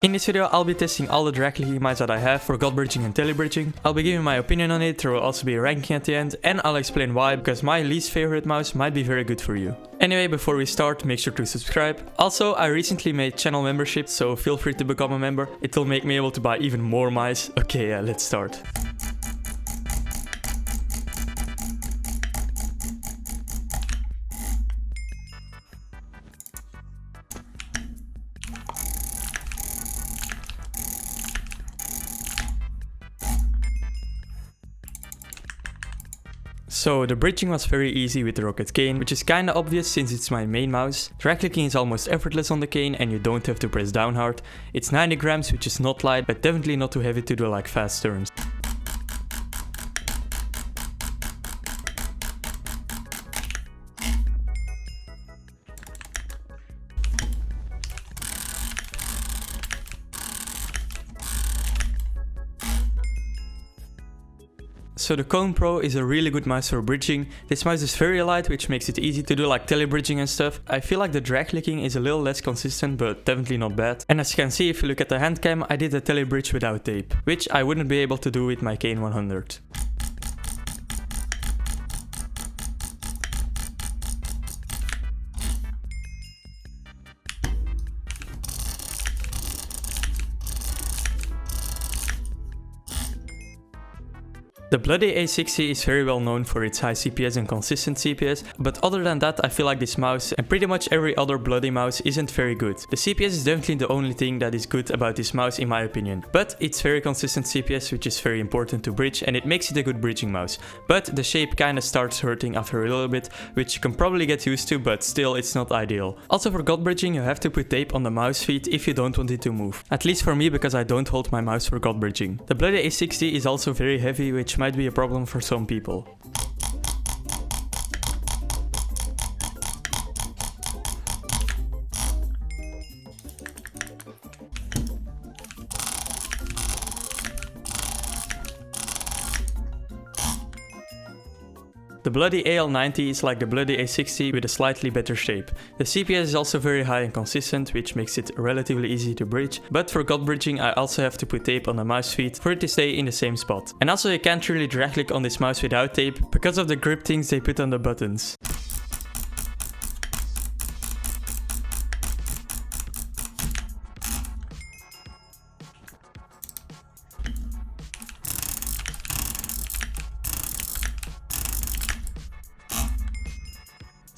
In this video, I'll be testing all the drag clicking mice that I have for godbridging and telly bridging. I'll be giving my opinion on it, there will also be a ranking at the end, and I'll explain why, because my least favorite mouse might be very good for you. Anyway, before we start, make sure to subscribe. Also, I recently made channel membership, so feel free to become a member. It will make me able to buy even more mice. Okay, yeah, let's start. So the bridging was very easy with the Roccat Kain, which is kinda obvious since it's my main mouse. Drag clicking is almost effortless on the Kain and you don't have to press down hard. It's 90 grams, which is not light, but definitely not too heavy to do like fast turns. So the Kone Pro is a really good mouse for bridging. This mouse is very light, which makes it easy to do like telly bridging and stuff. I feel like the drag clicking is a little less consistent, but definitely not bad. And as you can see, if you look at the Handcam, I did a telly bridge without tape, which I wouldn't be able to do with my Kain 100. The bloody A60 is very well known for its high CPS and consistent CPS, but other than that I feel like this mouse and pretty much every other bloody mouse isn't very good. The CPS is definitely the only thing that is good about this mouse in my opinion, but it's very consistent CPS, which is very important to bridge, and it makes it a good bridging mouse. But the shape kinda starts hurting after a little bit, which you can probably get used to, but still it's not ideal. Also for godbridging you have to put tape on the mouse feet if you don't want it to move. At least for me, because I don't hold my mouse for godbridging. The bloody A60 is also very heavy, which might be a problem for some people. The bloody AL90 is like the bloody A60 with a slightly better shape. The CPS is also very high and consistent, which makes it relatively easy to bridge, but for godbridging I also have to put tape on the mouse feet for it to stay in the same spot. And also you can't really drag click on this mouse without tape because of the grip things they put on the buttons.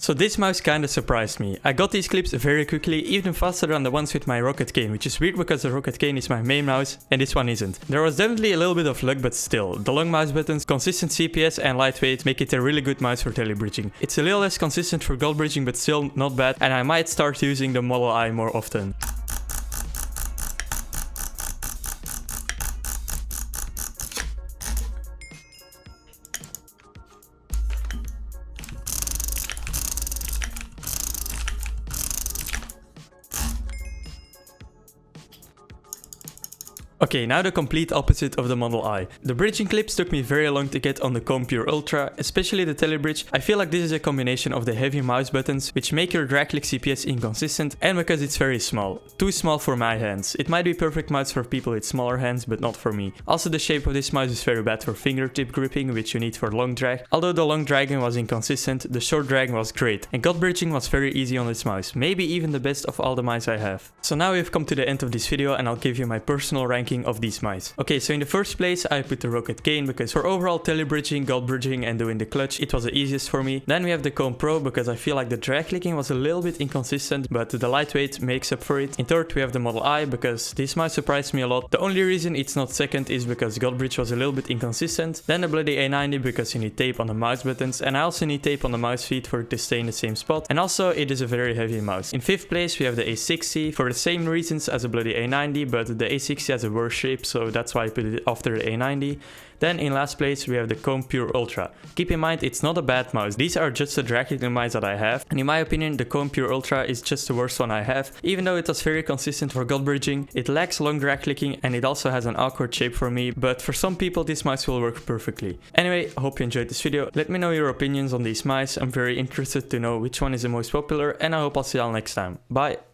So this mouse kinda surprised me. I got these clips very quickly, even faster than the ones with my Roccat Kain, which is weird because the Roccat Kain is my main mouse and this one isn't. There was definitely a little bit of luck, but still. The long mouse buttons, consistent CPS and lightweight make it a really good mouse for telly bridging. It's a little less consistent for godbridging, but still not bad, and I might start using the Model I more often. Okay, now the complete opposite of the Model I. The bridging clips took me very long to get on the Kone Pro Ultra, especially the telly bridge. I feel like this is a combination of the heavy mouse buttons, which make your drag click CPS inconsistent, and because it's very small. Too small for my hands. It might be perfect mouse for people with smaller hands, but not for me. Also the shape of this mouse is very bad for fingertip gripping, which you need for long drag. Although the long dragging was inconsistent, the short dragging was great, and godbridging was very easy on this mouse. Maybe even the best of all the mice I have. So now we've come to the end of this video and I'll give you my personal ranking of these mice. Okay, so in the first place I put the Roccat Kain because for overall telly bridging, godbridging and doing the clutch it was the easiest for me. Then we have the Kone Pro because I feel like the drag clicking was a little bit inconsistent, but the lightweight makes up for it. In third we have the Model I because this mouse surprised me a lot. The only reason it's not second is because godbridge was a little bit inconsistent. Then the bloody A90 because you need tape on the mouse buttons, and I also need tape on the mouse feet for it to stay in the same spot, and also it is a very heavy mouse. In fifth place we have the A60 for the same reasons as the bloody A90, but the A60 has a worse shape, so that's why I put it after the A90. Then in last place we have the Kone Pro Ultra. Keep in mind it's not a bad mouse, these are just the drag clicking mice that I have, and in my opinion the Kone Pro Ultra is just the worst one I have. Even though it was very consistent for godbridging, it lacks long drag clicking and it also has an awkward shape for me, but for some people this mouse will work perfectly. Anyway, I hope you enjoyed this video. Let me know your opinions on these mice, I'm very interested to know which one is the most popular, and I hope I'll see y'all next time. Bye!